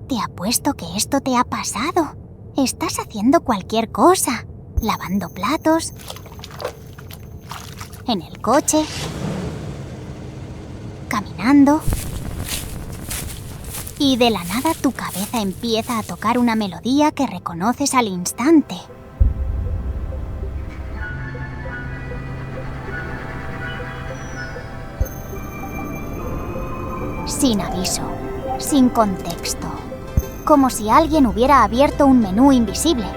Te apuesto que esto te ha pasado. Estás haciendo cualquier cosa, lavando platos, en el coche, caminando, y de la nada tu cabeza empieza a tocar una melodía que reconoces al instante. Sin aviso, sin contexto, como si alguien hubiera abierto un menú invisible.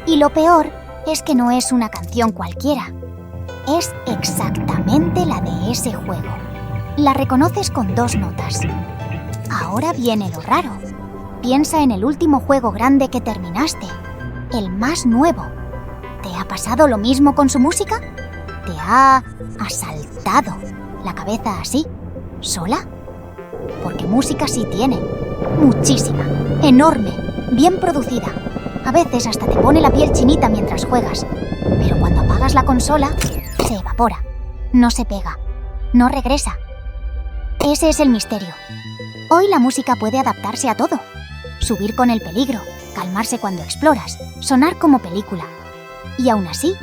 Y lo peor es que no es una canción cualquiera. Es exactamente la de ese juego. La reconoces con 2 notas. Ahora viene lo raro. Piensa en el último juego grande que terminaste, el más nuevo. ¿Te ha pasado lo mismo con su música? ¿Te ha asaltado la cabeza así, sola? Porque música sí tiene. Muchísima, enorme, bien producida. A veces hasta te pone la piel chinita mientras juegas. Pero cuando apagas la consola, se evapora, no se pega, no regresa. Ese es el misterio. Hoy la música puede adaptarse a todo. Subir con el peligro, calmarse cuando exploras, sonar como película. Y aún así,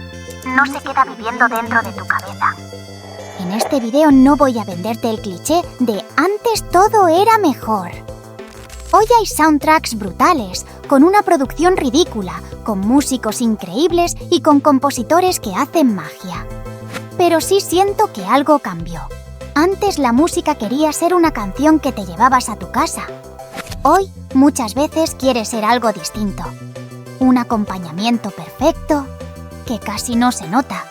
no se queda viviendo dentro de tu cabeza. En este video no voy a venderte el cliché de antes todo era mejor. Hoy hay soundtracks brutales, con una producción ridícula, con músicos increíbles y con compositores que hacen magia. Pero sí siento que algo cambió. Antes la música quería ser una canción que te llevabas a tu casa. Hoy muchas veces quiere ser algo distinto. Un acompañamiento perfecto que casi no se nota.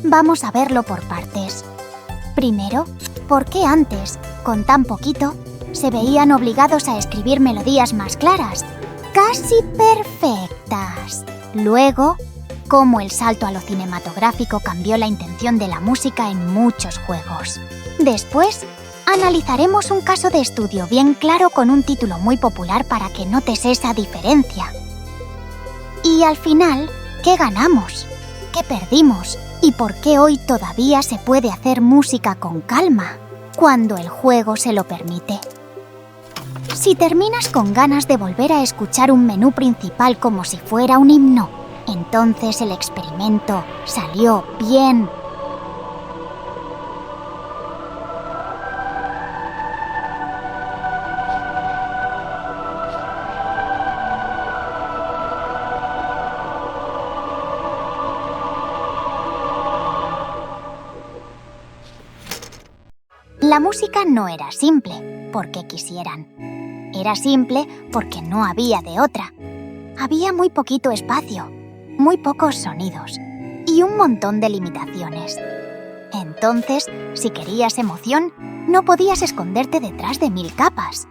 Vamos a verlo por partes. Primero, ¿por qué antes, con tan poquito, se veían obligados a escribir melodías más claras, casi perfectas? Luego, cómo el salto a lo cinematográfico cambió la intención de la música en muchos juegos. Después, analizaremos un caso de estudio bien claro con un título muy popular para que notes esa diferencia. Y al final, ¿qué ganamos? ¿Qué perdimos? ¿Y por qué hoy todavía se puede hacer música con calma, cuando el juego se lo permite? Si terminas con ganas de volver a escuchar un menú principal como si fuera un himno, entonces el experimento salió bien. La música no era simple porque quisieran. Era simple porque no había de otra. Había muy poquito espacio, muy pocos sonidos y un montón de limitaciones. Entonces, si querías emoción, no podías esconderte detrás de 1000 capas.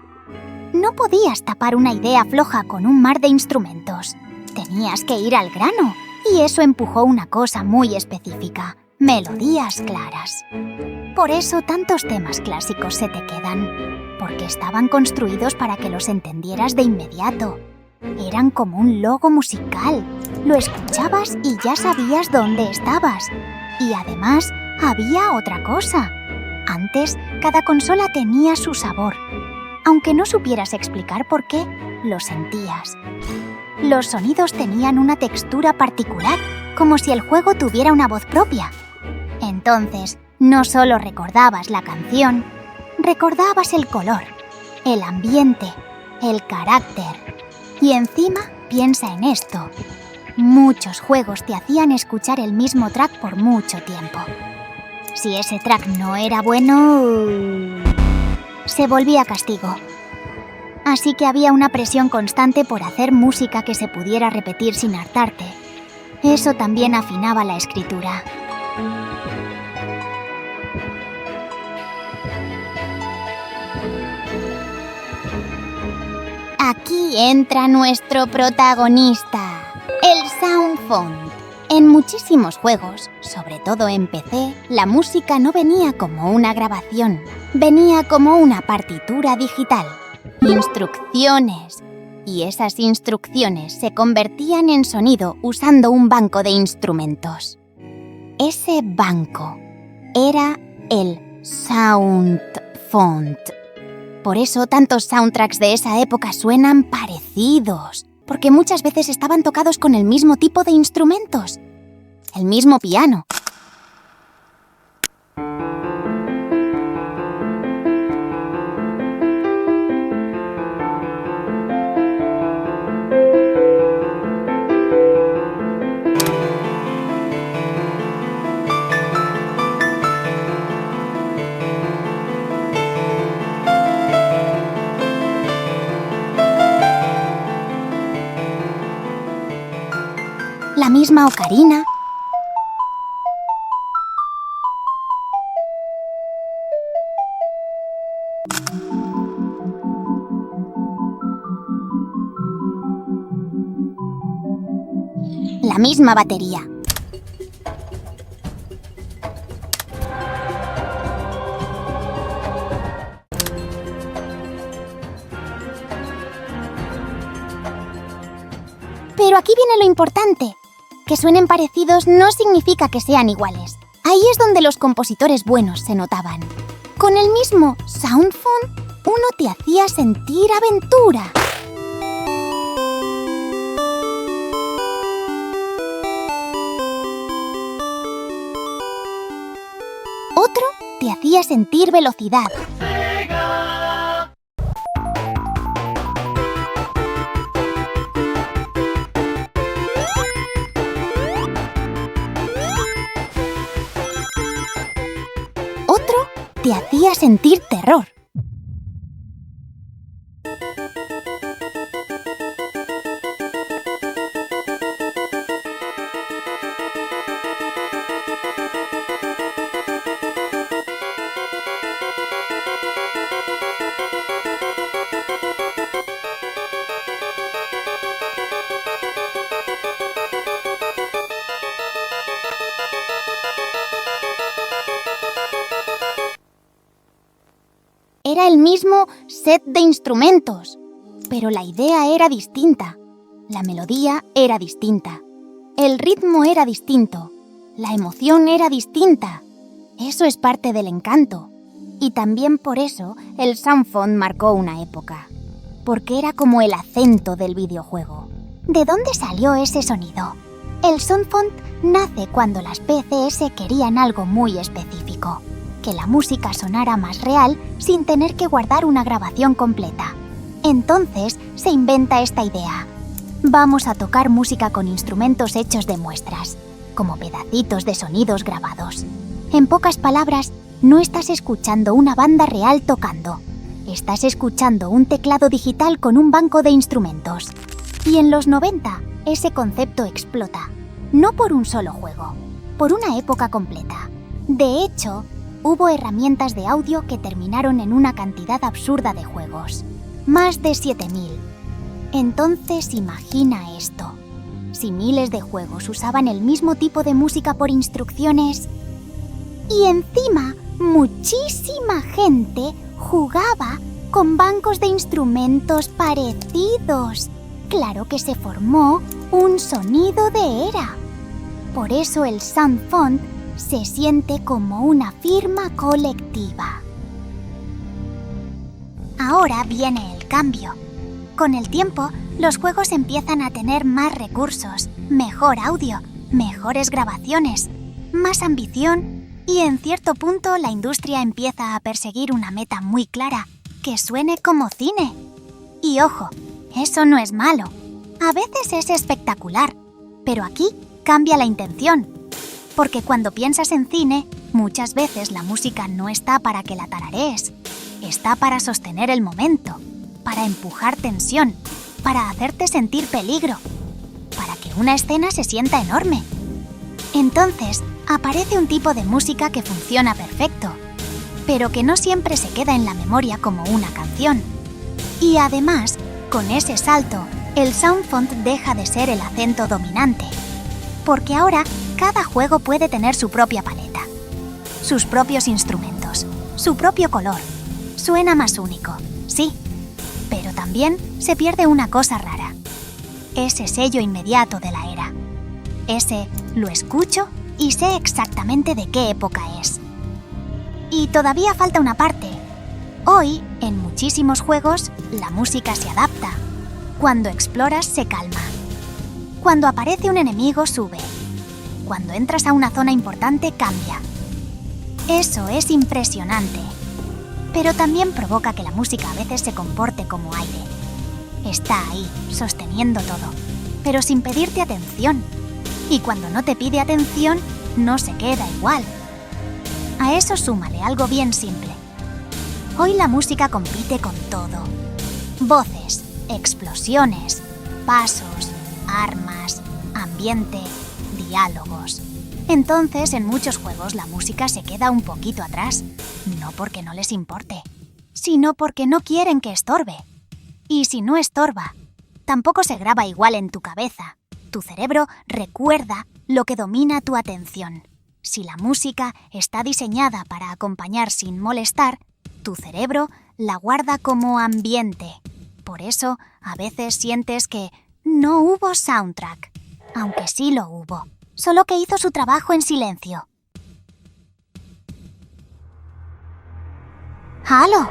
No podías tapar una idea floja con un mar de instrumentos. Tenías que ir al grano, y eso empujó una cosa muy específica: melodías claras. Por eso tantos temas clásicos se te quedan, porque estaban construidos para que los entendieras de inmediato. Eran como un logo musical. Lo escuchabas y ya sabías dónde estabas. Y además, había otra cosa. Antes, cada consola tenía su sabor. Aunque no supieras explicar por qué, lo sentías. Los sonidos tenían una textura particular, como si el juego tuviera una voz propia. Entonces, no solo recordabas la canción, recordabas el color, el ambiente, el carácter. Y encima, piensa en esto. Muchos juegos te hacían escuchar el mismo track por mucho tiempo. Si ese track no era bueno, se volvía castigo. Así que había una presión constante por hacer música que se pudiera repetir sin hartarte. Eso también afinaba la escritura. Aquí entra nuestro protagonista, el Sound Font. En muchísimos juegos, sobre todo en PC, la música no venía como una grabación, venía como una partitura digital. Instrucciones. Y esas instrucciones se convertían en sonido usando un banco de instrumentos. Ese banco era el Sound Font. Por eso tantos soundtracks de esa época suenan parecidos, porque muchas veces estaban tocados con el mismo tipo de instrumentos, el mismo piano. La misma ocarina, la misma batería. Pero aquí viene lo importante. Que suenen parecidos no significa que sean iguales. Ahí es donde los compositores buenos se notaban. Con el mismo sound font, uno te hacía sentir aventura. Otro te hacía sentir velocidad. Otro te hacía sentir terror. Era el mismo set de instrumentos, pero la idea era distinta, la melodía era distinta, el ritmo era distinto, la emoción era distinta. Eso es parte del encanto. Y también por eso el sound font marcó una época, porque era como el acento del videojuego. ¿De dónde salió ese sonido? El sound font nace cuando las PCS querían algo muy específico. Que la música sonara más real sin tener que guardar una grabación completa. Entonces se inventa esta idea. Vamos a tocar música con instrumentos hechos de muestras, como pedacitos de sonidos grabados. En pocas palabras, no estás escuchando una banda real tocando. Estás escuchando un teclado digital con un banco de instrumentos. Y en los 90, ese concepto explota. No por un solo juego, por una época completa. De hecho, hubo herramientas de audio que terminaron en una cantidad absurda de juegos. Más de 7000. Entonces imagina esto. Si miles de juegos usaban el mismo tipo de música por instrucciones y encima muchísima gente jugaba con bancos de instrumentos parecidos, claro que se formó un sonido de era. Por eso el sound font se siente como una firma colectiva. Ahora viene el cambio. Con el tiempo, los juegos empiezan a tener más recursos, mejor audio, mejores grabaciones, más ambición y en cierto punto la industria empieza a perseguir una meta muy clara, que suene como cine. Y ojo, eso no es malo. A veces es espectacular, pero aquí cambia la intención. Porque cuando piensas en cine, muchas veces la música no está para que la tararees. Está para sostener el momento, para empujar tensión, para hacerte sentir peligro, para que una escena se sienta enorme. Entonces, aparece un tipo de música que funciona perfecto, pero que no siempre se queda en la memoria como una canción. Y además, con ese salto, el sound font deja de ser el acento dominante, porque ahora cada juego puede tener su propia paleta, sus propios instrumentos, su propio color. Suena más único, sí, pero también se pierde una cosa rara. Ese sello inmediato de la era. Ese lo escucho y sé exactamente de qué época es. Y todavía falta una parte. Hoy, en muchísimos juegos, la música se adapta. Cuando exploras, se calma. Cuando aparece un enemigo, sube. Cuando entras a una zona importante, cambia. Eso es impresionante. Pero también provoca que la música a veces se comporte como aire. Está ahí, sosteniendo todo, pero sin pedirte atención. Y cuando no te pide atención, no se queda igual. A eso súmale algo bien simple. Hoy la música compite con todo. Voces, explosiones, pasos, armas, ambiente, diálogos. Entonces, en muchos juegos la música se queda un poquito atrás, no porque no les importe, sino porque no quieren que estorbe. Y si no estorba, tampoco se graba igual en tu cabeza. Tu cerebro recuerda lo que domina tu atención. Si la música está diseñada para acompañar sin molestar, tu cerebro la guarda como ambiente. Por eso, a veces sientes que no hubo soundtrack, aunque sí lo hubo, solo que hizo su trabajo en silencio. ¡Halo!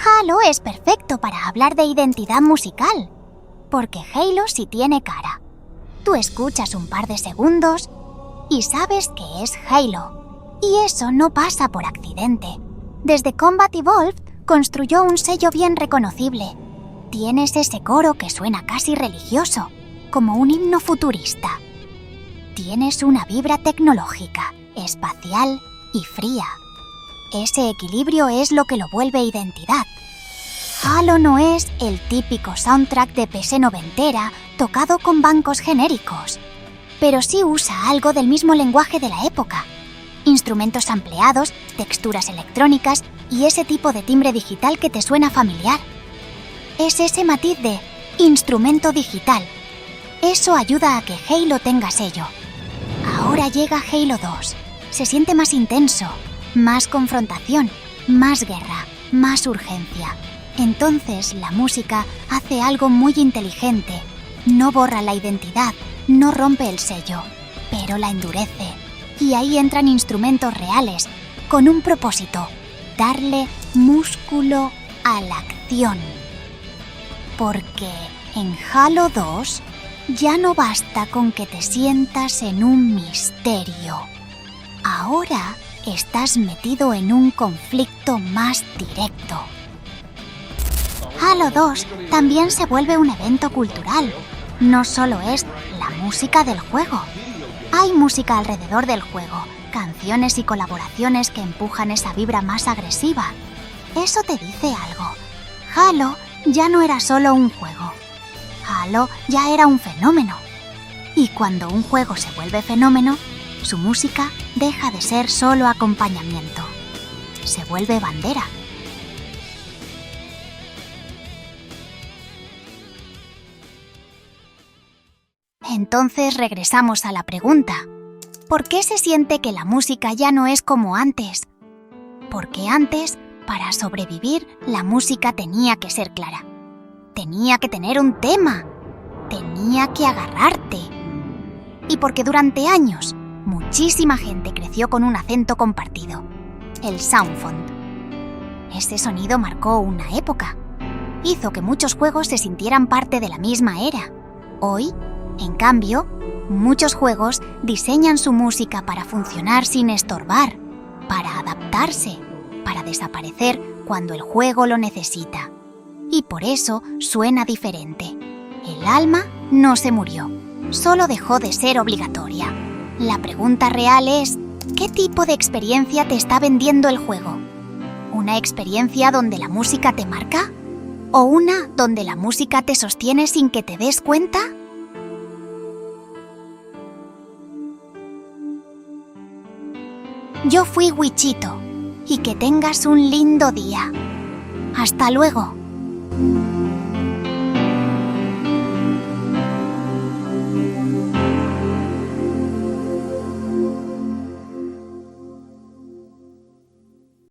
Halo es perfecto para hablar de identidad musical, porque Halo sí tiene cara. Tú escuchas un par de segundos y sabes que es Halo, y eso no pasa por accidente. Desde Combat Evolved construyó un sello bien reconocible. Tienes ese coro que suena casi religioso, como un himno futurista. Tienes una vibra tecnológica, espacial y fría. Ese equilibrio es lo que lo vuelve identidad. Halo no es el típico soundtrack de PC noventera tocado con bancos genéricos, pero sí usa algo del mismo lenguaje de la época. Instrumentos ampliados, texturas electrónicas y ese tipo de timbre digital que te suena familiar. Es ese matiz de instrumento digital. Eso ayuda a que Halo tenga sello. Ahora llega Halo 2. Se siente más intenso, más confrontación, más guerra, más urgencia. Entonces la música hace algo muy inteligente. No borra la identidad, no rompe el sello, pero la endurece. Y ahí entran instrumentos reales, con un propósito: darle músculo a la acción. Porque en Halo 2 ya no basta con que te sientas en un misterio. Ahora estás metido en un conflicto más directo. Halo 2 también se vuelve un evento cultural. No solo es la música del juego. Hay música alrededor del juego, canciones y colaboraciones que empujan esa vibra más agresiva. Eso te dice algo. Halo ya no era solo un juego. Halo ya era un fenómeno. Y cuando un juego se vuelve fenómeno, su música deja de ser solo acompañamiento. Se vuelve bandera. Entonces regresamos a la pregunta: ¿por qué se siente que la música ya no es como antes? Porque antes, para sobrevivir, la música tenía que ser clara. Tenía que tener un tema. Tenía que agarrarte. Y porque durante años, muchísima gente creció con un acento compartido: el soundfont. Ese sonido marcó una época. Hizo que muchos juegos se sintieran parte de la misma era. Hoy, en cambio, muchos juegos diseñan su música para funcionar sin estorbar, para adaptarse, para desaparecer cuando el juego lo necesita. Y por eso suena diferente. El alma no se murió, solo dejó de ser obligatoria. La pregunta real es: ¿qué tipo de experiencia te está vendiendo el juego? ¿Una experiencia donde la música te marca? ¿O una donde la música te sostiene sin que te des cuenta? Yo fui Wichito, y que tengas un lindo día. ¡Hasta luego!